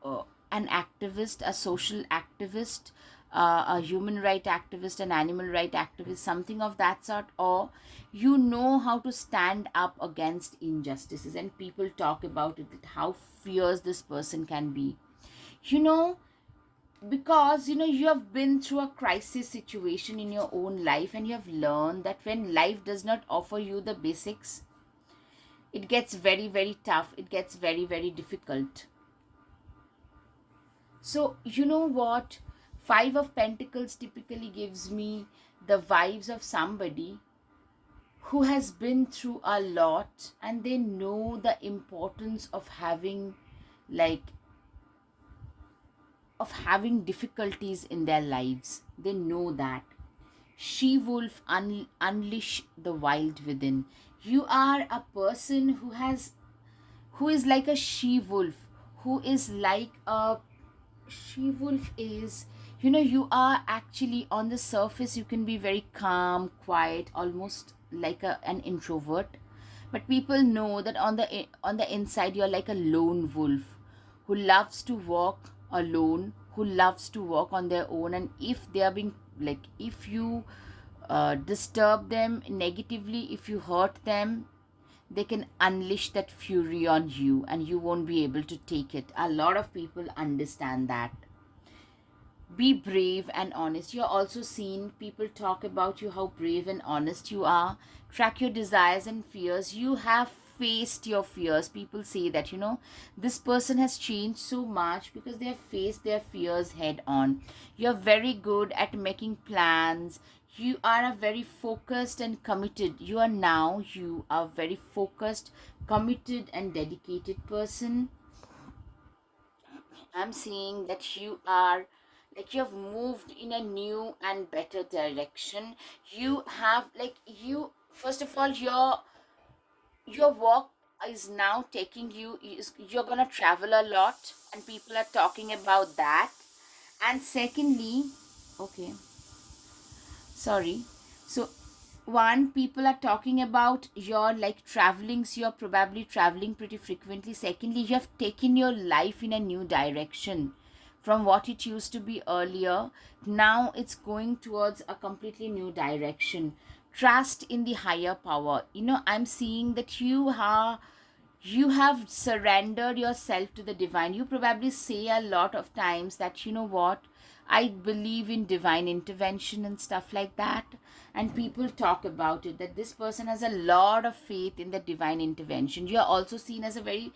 uh, an activist, a social activist, a human right activist, an animal right activist, something of that sort, or you know how to stand up against injustices, and people talk about it, that how fierce this person can be. You know, because you have been through a crisis situation in your own life, and you have learned that when life does not offer you the basics, it gets very, very tough, it gets very, very difficult. So, you know what? Five of Pentacles typically gives me the vibes of somebody who has been through a lot, and they know the importance of having, like, difficulties in their lives. They know that. She wolf, unleash the wild within. You are a person who is like a she wolf, who is like a she wolf is, you are actually on the surface, you can be very calm, quiet, almost like an introvert, but people know that on the inside you're like a lone wolf who loves to walk alone, who loves to walk on their own. And if they are being, like, if you disturb them negatively, if you hurt them, they can unleash that fury on you, and you won't be able to take it. A lot of people understand that. Be brave and honest. You're also seen, people talk about you, how brave and honest you are. Track your desires and fears. You have faced your fears. People say that, this person has changed so much because they have faced their fears head on. You're very good at making plans. You are a very focused and committed. You are very focused, committed, and dedicated person. I'm seeing that you are, like, you have moved in a new and better direction. You have, like, you first of all, your work is now taking you, you're gonna travel a lot, and people are talking about that. And secondly, okay, sorry. So one, people are talking about your, like, travelings. You're probably traveling pretty frequently. Secondly, you have taken your life in a new direction from what it used to be earlier. Now it's going towards a completely new direction. Trust in the higher power. I'm seeing that you have surrendered yourself to the divine. You probably say a lot of times that, what, I believe in divine intervention and stuff like that. And people talk about it, that this person has a lot of faith in the divine intervention. You're also seen as a very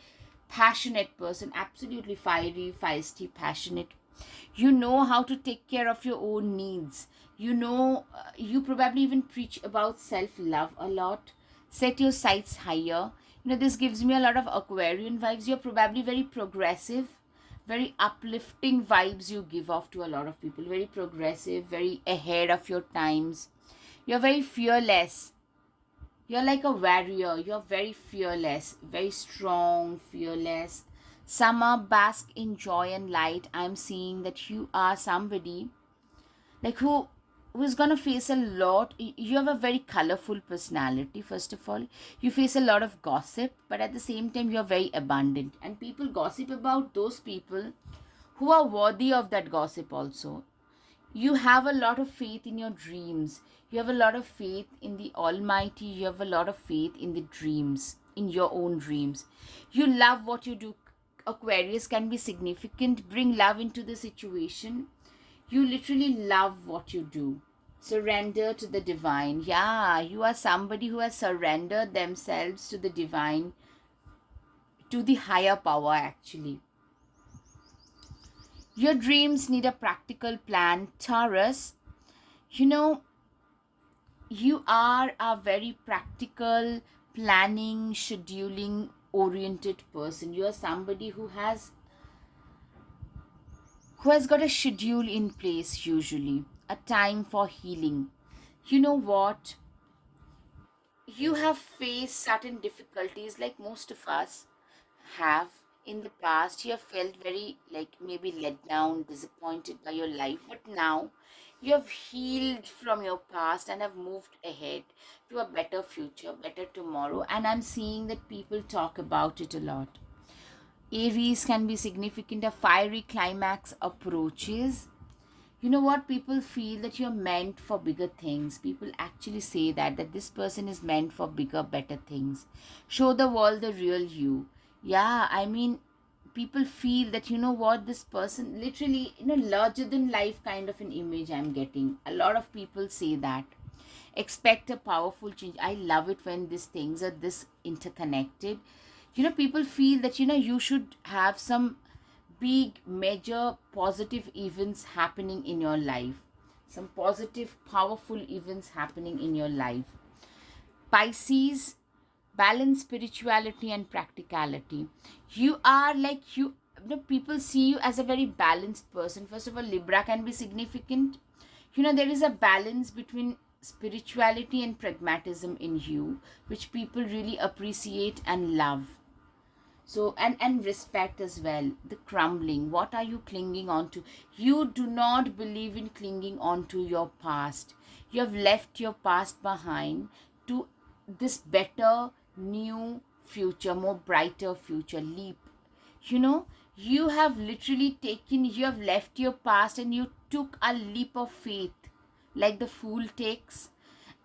passionate person, absolutely fiery, feisty, passionate. You know how to take care of your own needs. You probably even preach about self love a lot. Set your sights higher. This gives me a lot of Aquarian vibes. You're probably very progressive, very uplifting vibes you give off to a lot of people. Very progressive, very ahead of your times. You're very fearless. You're like a warrior. You're very fearless, very strong, fearless. Summer, bask in joy and light. I'm seeing that you are somebody, like, who's gonna face a lot. You have a very colorful personality. First of all, you face a lot of gossip, but at the same time you're very abundant, and people gossip about those people who are worthy of that gossip also. You have a lot of faith in your dreams. You have a lot of faith in the almighty. You have a lot of faith in the dreams, in your own dreams. You love what you do. Aquarius can be significant. Bring love into the situation. You literally love what you do. Surrender to the divine. Yeah, you are somebody who has surrendered themselves to the divine, to the higher power, actually. Your dreams need a practical plan, Taurus. You know, you are a very practical, planning, scheduling oriented person. You are somebody who has got a schedule in place, usually a time for healing. You know what, you have faced certain difficulties, like most of us have. In the past, you have felt very, like, maybe let down, disappointed by your life, but now You have healed from your past and have moved ahead to a better future, better tomorrow. And I'm seeing that people talk about it a lot. Aries can be significant. A fiery climax approaches. You know what? People feel that you're meant for bigger things. People actually say that this person is meant for bigger, better things. Show the world the real you. Yeah, I mean, people feel that, you know what, this person literally, larger than life kind of an image I'm getting. A lot of people say that. Expect a powerful change. I love it when these things are this interconnected. People feel that, you should have some big major positive events happening in your life, some positive powerful events happening in your life. Pisces, balance spirituality and practicality. You are like people see you as a very balanced person. First of all, Libra can be significant. There is a balance between spirituality and pragmatism in you, which people really appreciate and love. So, and respect as well. The crumbling, what are you clinging on to? You do not believe in clinging on to your past. You have left your past behind to this better new future, more brighter future. Leap, you know you have literally taken, you have left your past and you took a leap of faith, like the fool takes.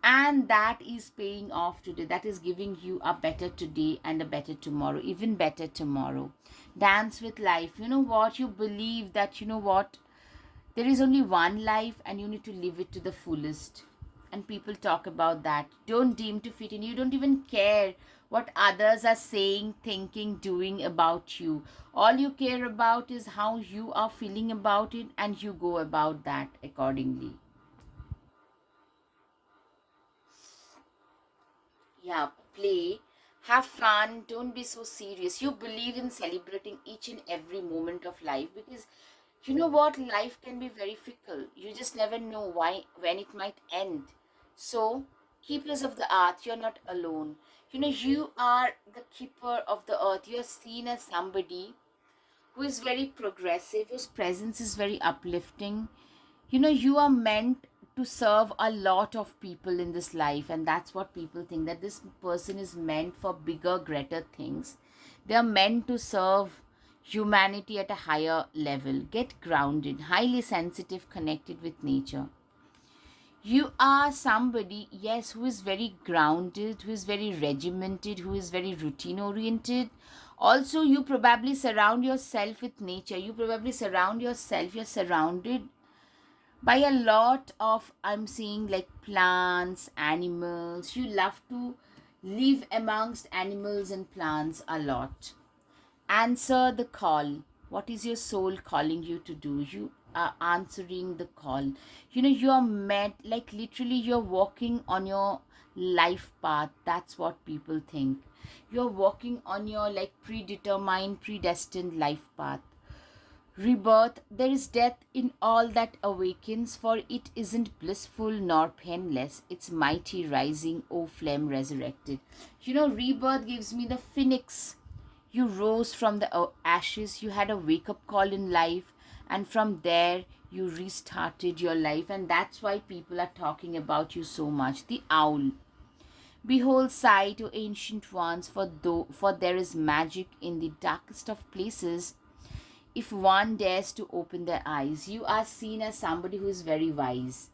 And that is paying off today. That is giving you a better today and a better tomorrow, even better tomorrow. Dance with life. You know what? You believe that, there is only one life and you need to live it to the fullest. And people talk about that. Don't deem to fit in. You don't even care what others are saying, thinking, doing about you. All you care about is how you are feeling about it, and you go about that accordingly. Yeah, play, have fun, don't be so serious. You believe in celebrating each and every moment of life, because you know what, life can be very fickle. You just never know why when it might end. So, keepers of the earth, you're not alone. You are the keeper of the earth. You're seen as somebody who is very progressive, whose presence is very uplifting. You are meant to serve a lot of people in this life, and that's what people think, that this person is meant for bigger, greater things. They are meant to serve humanity at a higher level. Get grounded, highly sensitive, connected with nature. You are somebody, yes, who is very grounded, who is very regimented, who is very routine oriented. Also, you probably surround yourself with nature. You probably surround yourself, you're surrounded by a lot of, I'm seeing, like plants, animals. You love to live amongst animals and plants a lot. Answer the call. What is your soul calling you to do? You are answering the call. You are met, like literally you're walking on your life path. That's what people think. You're walking on your like predetermined, predestined life path. Rebirth, there is death in all that awakens, for it isn't blissful nor painless. It's mighty rising, O flame resurrected. Rebirth gives me the phoenix. You rose from the ashes, you had a wake up call in life, and from there you restarted your life, and that's why people are talking about you so much. The owl. Behold, sight, O ancient ones, for there is magic in the darkest of places if one dares to open their eyes. You are seen as somebody who is very wise.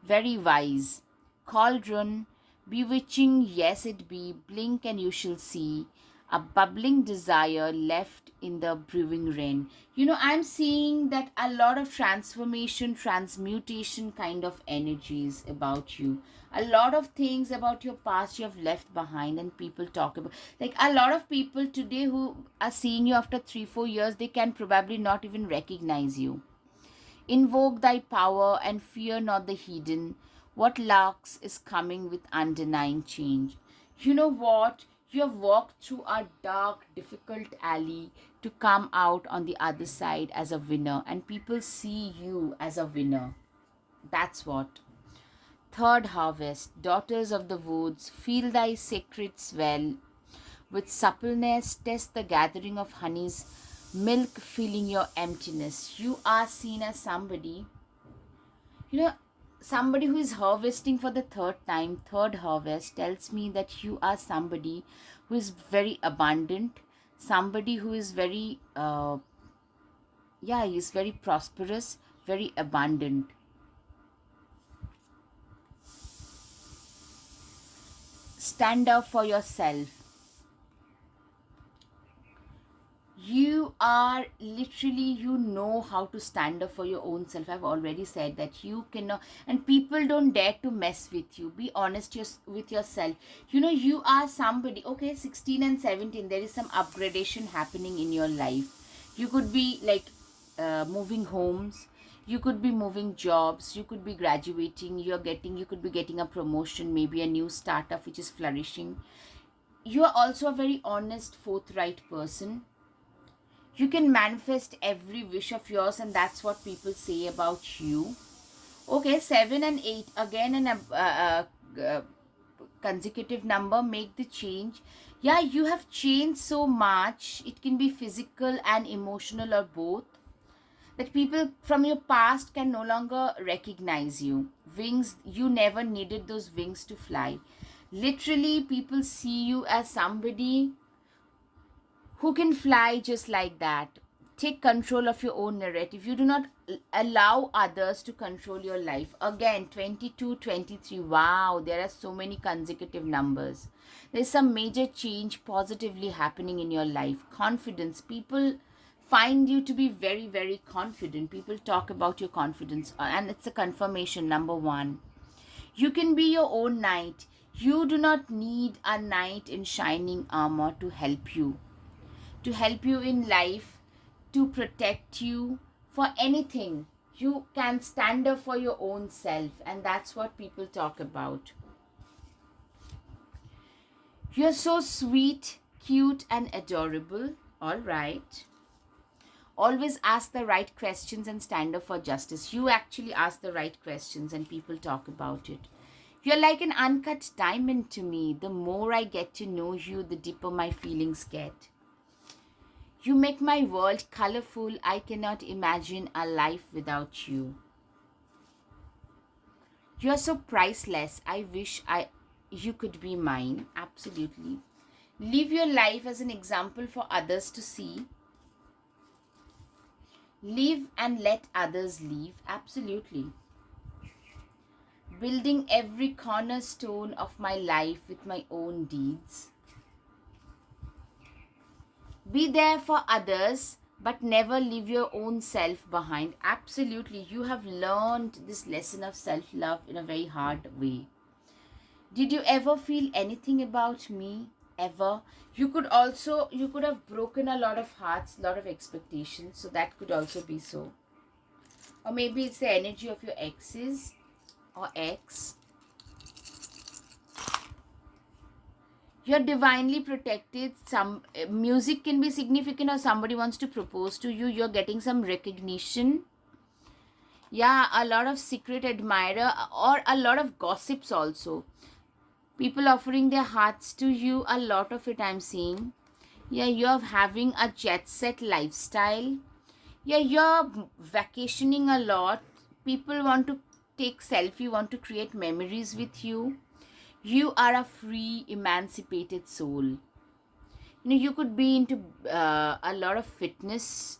Very wise. Cauldron, bewitching, yes it be, blink and you shall see a bubbling desire left in the brewing rain. I'm seeing that a lot of transformation, transmutation kind of energies about you. A lot of things about your past you have left behind, and people talk about, like a lot of people today who are seeing you after 3-4 years, they can probably not even recognize you. Invoke thy power and fear not the hidden. What lurks is coming with undenying change. You know what? You have walked through a dark, difficult alley to come out on the other side as a winner, and people see you as a winner. That's what. Third harvest, daughters of the woods, feel thy sacred swell. With suppleness, test the gathering of honey's milk, filling your emptiness. You are seen as somebody, You know, somebody who is harvesting for the third time, third harvest, tells me that you are somebody who is very abundant, somebody who is very yeah, he is very prosperous, very abundant. Stand up for yourself. You are literally, you know how to stand up for your own self. I've already said that you cannot, and people don't dare to mess with you. Be honest with yourself. You know, you are somebody. Okay, 16 and 17, there is some upgradation happening in your life. You could be like moving homes, you could be moving jobs, you could be graduating, you could be getting a promotion, maybe a new startup which is flourishing. You are also a very honest, forthright person. You can manifest every wish of yours, and that's what people say about you. Okay, 7 and 8, again an consecutive number, make the change. Yeah, you have changed so much. It can be physical and emotional, or both, that people from your past can no longer recognize you. Wings, you never needed those wings to fly. Literally, people see you as somebody who can fly just like that. Take control of your own narrative. You do not allow others to control your life. Again, 22, 23. Wow, there are so many consecutive numbers. There's some major change positively happening in your life. Confidence. People find you to be very, very confident. People talk about your confidence, and it's a confirmation. Number one, you can be your own knight. You do not need a knight in shining armor to help you in life, to protect you for anything. You can stand up for your own self, and that's what people talk about. You're so sweet, cute, and adorable. All right. Always ask the right questions and stand up for justice. You actually ask the right questions, and people talk about it. You're like an uncut diamond to me. The more I get to know you, the deeper my feelings get. You make my world colorful. I cannot imagine a life without you. You're so priceless. I wish you could be mine. Absolutely. Live your life as an example for others to see. Live and let others live. Absolutely. Building every cornerstone of my life with my own deeds. Be there for others, but never leave your own self behind. Absolutely. You have learned this lesson of self-love in a very hard way. Did you ever feel anything about me? Ever? You could have broken a lot of hearts, a lot of expectations. So that could also be so. Or maybe it's the energy of your exes or ex. You're divinely protected. Some music can be significant, or somebody wants to propose to you. You're getting some recognition. Yeah, a lot of secret admirer, or a lot of gossips also. People offering their hearts to you, a lot of it I'm seeing. Yeah, you're having a jet set lifestyle. Yeah, you're vacationing a lot. People want to take selfie, want to create memories with you. You are a free, emancipated soul. You know, you could be into a lot of fitness.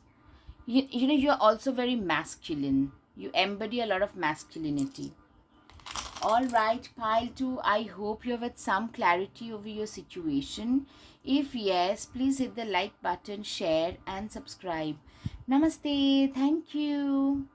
You know, you're also very masculine. You embody a lot of masculinity. All right, pile 2, I hope you have had some clarity over your situation. If yes, please hit the like button, share, and subscribe. Namaste. Thank you.